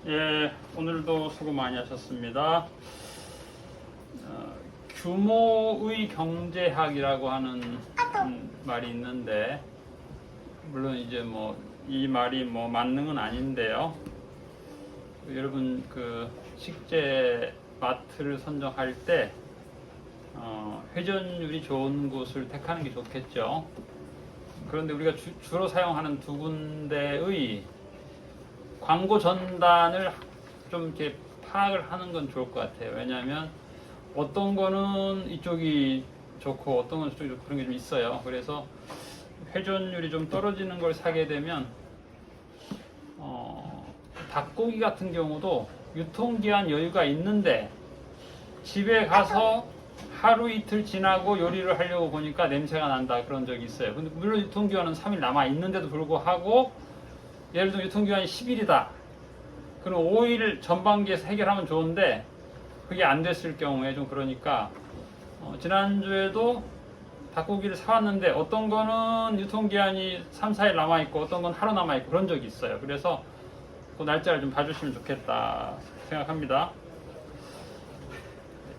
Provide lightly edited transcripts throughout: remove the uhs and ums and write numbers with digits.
예, 오늘도 수고 많이 하셨습니다. 규모의 경제학이라고 하는 말이 있는데, 물론 이제 뭐 이 말이 뭐 맞는 건 아닌데요. 여러분 그 식재 마트를 선정할 때 회전율이 좋은 곳을 택하는 게 좋겠죠. 그런데 우리가 주로 사용하는 두 군데의 광고 전단을 좀 이렇게 파악을 하는 건 좋을 것 같아요. 왜냐하면 어떤 거는 이쪽이 좋고 어떤 건 이쪽이 좋고 그런 게 좀 있어요. 그래서 회전율이 좀 떨어지는 걸 사게 되면 닭고기 같은 경우도 유통기한 여유가 있는데 집에 가서 하루 이틀 지나고 요리를 하려고 보니까 냄새가 난다 그런 적이 있어요. 근데 물론 유통기한은 3일 남아 있는데도 불구하고 예를 들면 유통기한이 10일이다. 그럼 5일 전반기에서 해결하면 좋은데 그게 안 됐을 경우에 좀 그러니까 지난주에도 닭고기를 사왔는데 어떤 거는 유통기한이 3, 4일 남아있고 어떤 건 하루 남아있고 그런 적이 있어요. 그래서 그 날짜를 좀 봐주시면 좋겠다 생각합니다.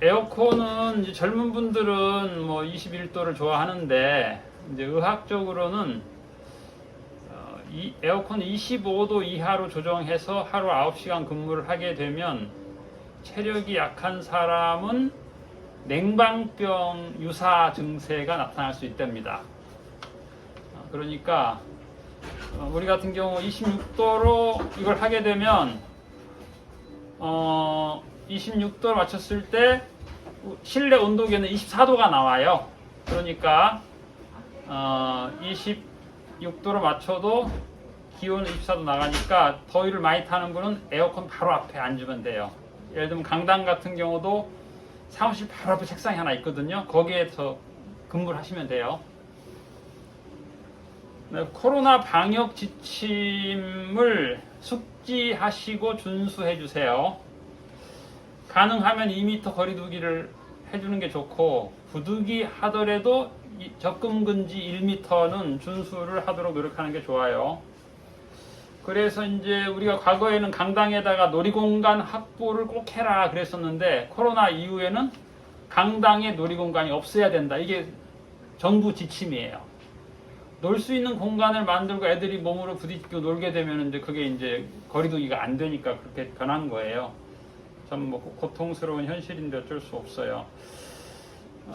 에어컨은 이제 젊은 분들은 뭐 21도를 좋아하는데 이제 의학적으로는 이 에어컨 25도 이하로 조정해서 하루 9시간 근무를 하게 되면 체력이 약한 사람은 냉방병 유사 증세가 나타날 수 있답니다. 그러니까 우리 같은 경우 26도로 이걸 하게 되면 26도를 맞췄을 때 실내 온도계는 24도가 나와요. 그러니까 26도로 맞춰도 기온은 24도 나가니까 더위를 많이 타는 분은 에어컨 바로 앞에 앉으면 돼요. 예를 들면 강당 같은 경우도 사무실 바로 앞에 책상이 하나 있거든요. 거기에서 근무를 하시면 돼요. 네, 코로나 방역 지침을 숙지하시고 준수해 주세요. 가능하면 2m 거리 두기를 해주는 게 좋고 부득이 하더라도 접근 금지 1m는 준수를 하도록 노력하는 게 좋아요. 그래서 이제 우리가 과거에는 강당에다가 놀이공간 확보를 꼭 해라 그랬었는데 코로나 이후에는 강당에 놀이공간이 없어야 된다. 이게 정부 지침이에요. 놀 수 있는 공간을 만들고 애들이 몸으로 부딪히고 놀게 되면 이제 그게 이제 거리두기가 안 되니까 그렇게 변한 거예요. 참 뭐 고통스러운 현실인데 어쩔 수 없어요.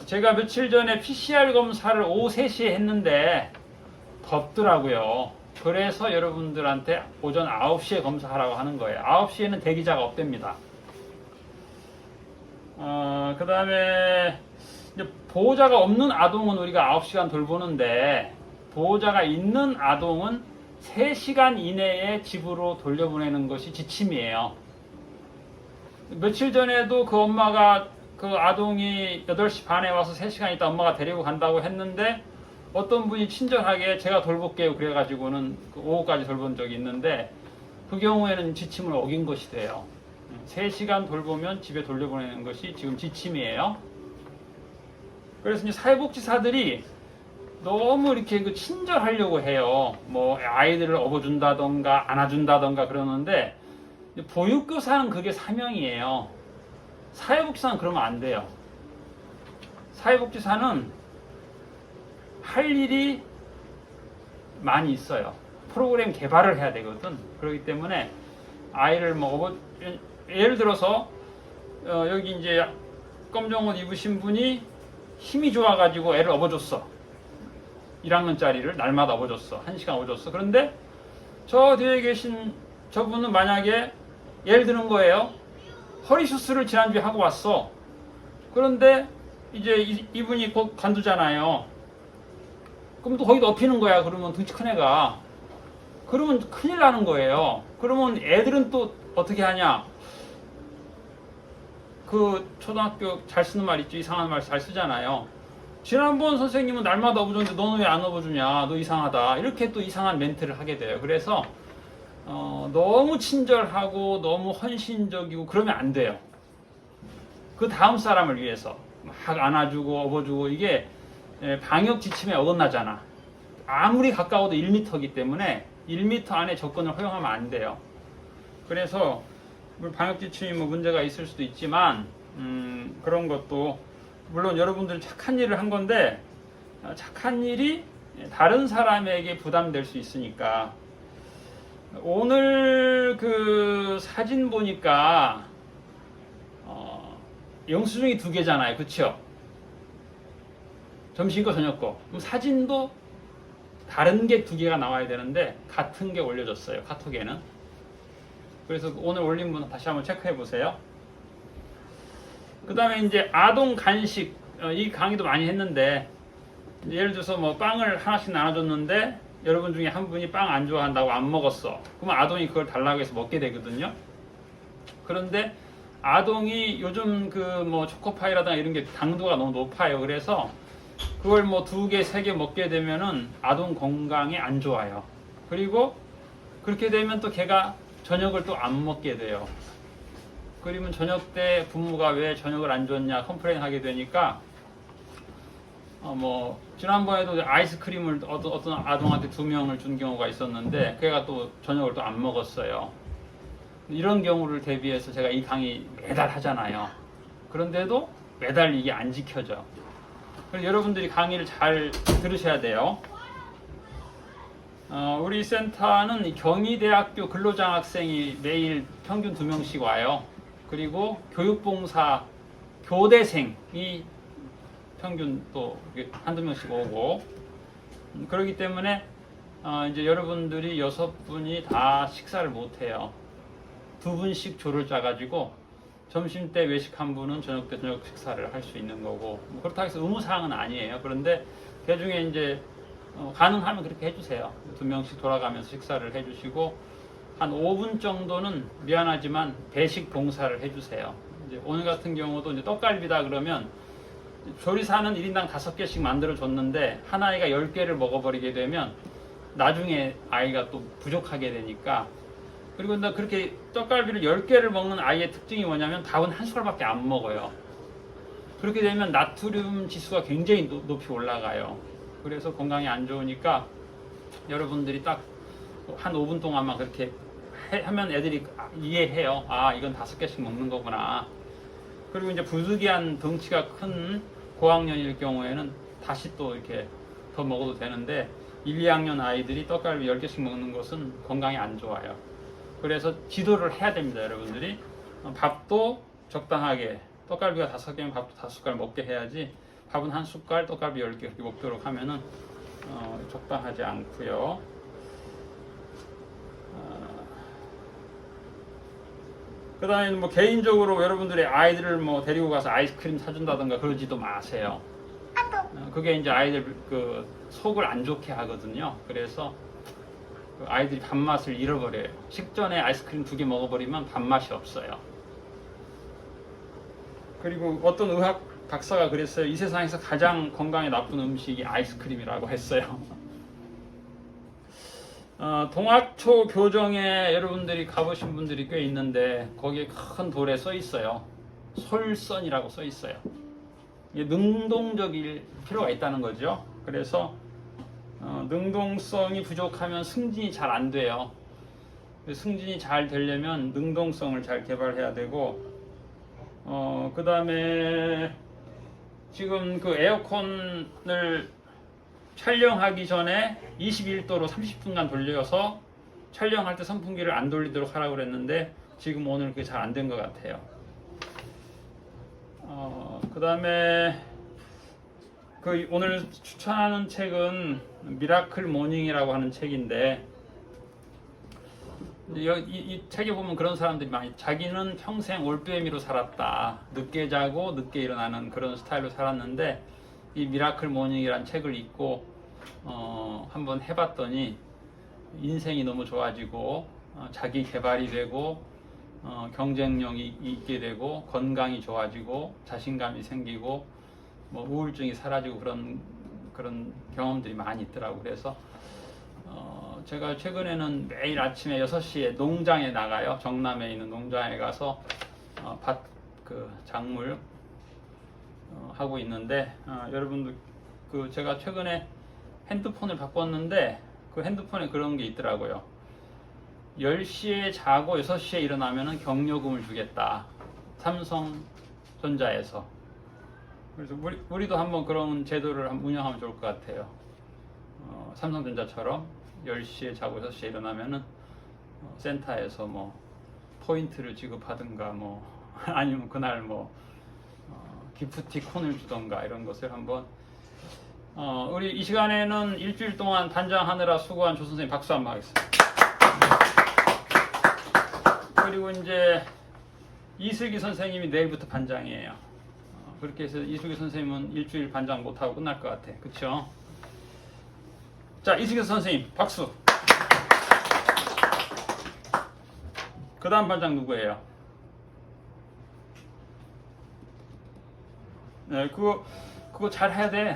제가 며칠 전에 PCR 검사를 오후 3시에 했는데 덥더라고요. 그래서 여러분들한테 오전 9시에 검사하라고 하는 거예요. 9시에는 대기자가 없답니다. 그 다음에 보호자가 없는 아동은 우리가 9시간 돌보는데 보호자가 있는 아동은 3시간 이내에 집으로 돌려보내는 것이 지침이에요. 며칠 전에도 그 엄마가 그 아동이 8시 반에 와서 3시간 있다 엄마가 데리고 간다고 했는데 어떤 분이 친절하게 제가 돌볼게요 그래가지고는 그 오후까지 돌본 적이 있는데 그 경우에는 지침을 어긴 것이 돼요. 3시간 돌보면 집에 돌려보내는 것이 지금 지침이에요. 그래서 이제 사회복지사들이 너무 이렇게 그 친절하려고 해요. 뭐 아이들을 업어준다던가 안아준다던가 그러는데 보육교사는 그게 사명이에요. 사회복지사는 그러면 안 돼요. 사회복지사는 할 일이 많이 있어요. 프로그램 개발을 해야 되거든. 그렇기 때문에 아이를 뭐 예를 들어서 여기 이제 검정 옷 입으신 분이 힘이 좋아가지고 애를 업어줬어. 1학년짜리를 날마다 업어줬어. 1시간 업어줬어. 그런데 저 뒤에 계신 저분은 만약에 예를 드는 거예요. 허리 수술을 지난주에 하고 왔어. 그런데 이제 이분이 곧 간두잖아요. 그럼 또 거기다 업히는 거야. 그러면 덩치 큰 애가. 그러면 큰일 나는 거예요. 그러면 애들은 또 어떻게 하냐. 그 초등학교 잘 쓰는 말 있죠. 이상한 말 잘 쓰잖아요. 지난번 선생님은 날마다 업어줬는데 너는 왜 안 업어주냐. 너 이상하다. 이렇게 또 이상한 멘트를 하게 돼요. 그래서 너무 친절하고 너무 헌신적이고 그러면 안 돼요. 그 다음 사람을 위해서 막 안아주고 업어주고 이게 방역 지침에 어긋나잖아. 아무리 가까워도 1m이기 때문에 1m 안에 접근을 허용하면 안 돼요. 그래서 물론 방역 지침이 뭐 문제가 있을 수도 있지만 그런 것도 물론 여러분들이 착한 일을 한 건데 착한 일이 다른 사람에게 부담될 수 있으니까 오늘 그 사진 보니까 영수증이 2개잖아요, 그쵸? 점심 거 저녁 거. 그럼 사진도 다른 게 2개가 나와야 되는데 같은 게 올려졌어요, 카톡에는. 그래서 오늘 올린 분 다시 한번 체크해 보세요. 그 다음에 이제 아동 간식, 이 강의도 많이 했는데 예를 들어서 뭐 빵을 하나씩 나눠줬는데 여러분 중에 한 분이 빵 안 좋아한다고 안 먹었어. 그러면 아동이 그걸 달라고 해서 먹게 되거든요. 그런데 아동이 요즘 그 뭐 초코파이라든가 이런 게 당도가 너무 높아요. 그래서 그걸 뭐 2개, 3개 먹게 되면은 아동 건강에 안 좋아요. 그리고 그렇게 되면 또 걔가 저녁을 또 안 먹게 돼요. 그러면 저녁 때 부모가 왜 저녁을 안 줬냐 컴플레인 하게 되니까 뭐 지난번에도 아이스크림을 어떤 아동한테 2명을 준 경우가 있었는데 걔가 또 저녁을 또 안 먹었어요. 이런 경우를 대비해서 제가 이 강의 매달 하잖아요. 그런데도 매달 이게 안 지켜져. 그래서 여러분들이 강의를 잘 들으셔야 돼요. 우리 센터는 경희대학교 근로장학생이 매일 평균 2명씩 와요. 그리고 교육봉사 교대생이 평균 또 한두 명씩 오고 그렇기 때문에 이제 여러분들이 6분이 다 식사를 못 해요. 2분씩 조를 짜가지고 점심 때 외식 한 분은 저녁 때 저녁 식사를 할 수 있는 거고 뭐 그렇다고 해서 의무사항은 아니에요. 그런데 그 중에 이제 가능하면 그렇게 해주세요. 2명씩 돌아가면서 식사를 해주시고 한 5분 정도는 미안하지만 배식 봉사를 해주세요. 이제 오늘 같은 경우도 이제 떡갈비다 그러면 조리사는 1인당 5개씩 만들어 줬는데 한 아이가 10개를 먹어버리게 되면 나중에 아이가 또 부족하게 되니까 그리고 그렇게 떡갈비를 10개를 먹는 아이의 특징이 뭐냐면 밥은 한 숟갈밖에 안 먹어요. 그렇게 되면 나트륨 지수가 굉장히 높이 올라가요. 그래서 건강에 안 좋으니까 여러분들이 딱 한 5분 동안만 그렇게 하면 애들이 이해해요. 아, 이건 5개씩 먹는 거구나. 그리고 이제 부득이한 덩치가 큰 고학년일 경우에는 다시 또 이렇게 더 먹어도 되는데 1, 2학년 아이들이 떡갈비 10개씩 먹는 것은 건강에 안 좋아요. 그래서 지도를 해야 됩니다, 여러분들이. 밥도 적당하게, 떡갈비가 5개면 밥도 5숟갈 먹게 해야지 밥은 한 숟갈, 떡갈비 10개 이렇게 먹도록 하면은 적당하지 않고요. 그 다음에 뭐 개인적으로 여러분들의 아이들을 뭐 데리고 가서 아이스크림 사준다던가 그러지도 마세요. 그게 이제 아이들 그 속을 안 좋게 하거든요. 그래서 그 아이들이 밥맛을 잃어버려요. 식전에 아이스크림 2개 먹어버리면 밥맛이 없어요. 그리고 어떤 의학 박사가 그랬어요. 이 세상에서 가장 건강에 나쁜 음식이 아이스크림이라고 했어요. 동학초 교정에 여러분들이 가보신 분들이 꽤 있는데 거기에 큰 돌에 써 있어요. 솔선이라고 써 있어요. 이게 능동적일 필요가 있다는 거죠. 그래서 능동성이 부족하면 승진이 잘 안 돼요. 승진이 잘 되려면 능동성을 잘 개발해야 되고 그 다음에 지금 그 에어컨을 촬영하기 전에 21도로 30분간 돌려서 촬영할 때 선풍기를 안 돌리도록 하라고 그랬는데 지금 오늘 그게 잘 안 된 것 같아요. 그 다음에 그 오늘 추천하는 책은 미라클 모닝이라고 하는 책인데 이 책에 보면 그런 사람들이 많이 자기는 평생 올빼미로 살았다. 늦게 자고 늦게 일어나는 그런 스타일로 살았는데 이 미라클 모닝이라는 책을 읽고 한번 해봤더니 인생이 너무 좋아지고 자기 개발이 되고 경쟁력이 있게 되고 건강이 좋아지고 자신감이 생기고 뭐 우울증이 사라지고 그런 경험들이 많이 있더라고. 그래서 제가 최근에는 매일 아침에 6시에 농장에 나가요. 정남에 있는 농장에 가서 밭 그 작물 하고 있는데 여러분도 그 제가 최근에 핸드폰을 바꿨는데 그 핸드폰에 그런 게 있더라고요. 10시에 자고 6시에 일어나면 경력금을 주겠다. 삼성전자에서. 그래서 우리도 한번 그런 제도를 한번 운영하면 좋을 것 같아요. 삼성전자처럼 10시에 자고 6시에 일어나면은 센터에서 뭐 포인트를 지급하든가 뭐 아니면 그날 뭐 기프티콘을 주던가 이런 것을 한번 우리 이 시간에는 일주일 동안 단장하느라 수고한 조 선생님 박수 한번 하겠습니다. 그리고 이제 이슬기 선생님이 내일부터 반장이에요. 그렇게 해서 이슬기 선생님은 일주일 반장 못하고 끝날 것 같아. 그쵸? 자, 이슬기 선생님 박수. 그 다음 반장 누구예요? 네, 그거 잘 해야 돼.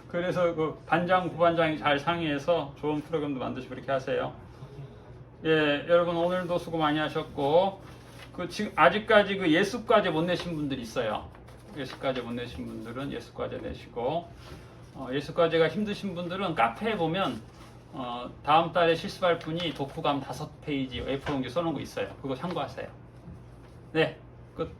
그래서 그 반장, 부반장이 잘 상의해서 좋은 프로그램도 만드시고 그렇게 하세요. 예, 여러분 오늘도 수고 많이 하셨고, 지금 아직까지 그 예습과제 못 내신 분들이 있어요. 예습과제 못 내신 분들은 예습과제 내시고, 예습과제가 힘드신 분들은 카페에 보면 다음 달에 실습할 분이 독후감 5페이지 A4 용지 써놓은 거 있어요. 그거 참고하세요. 네, 끝.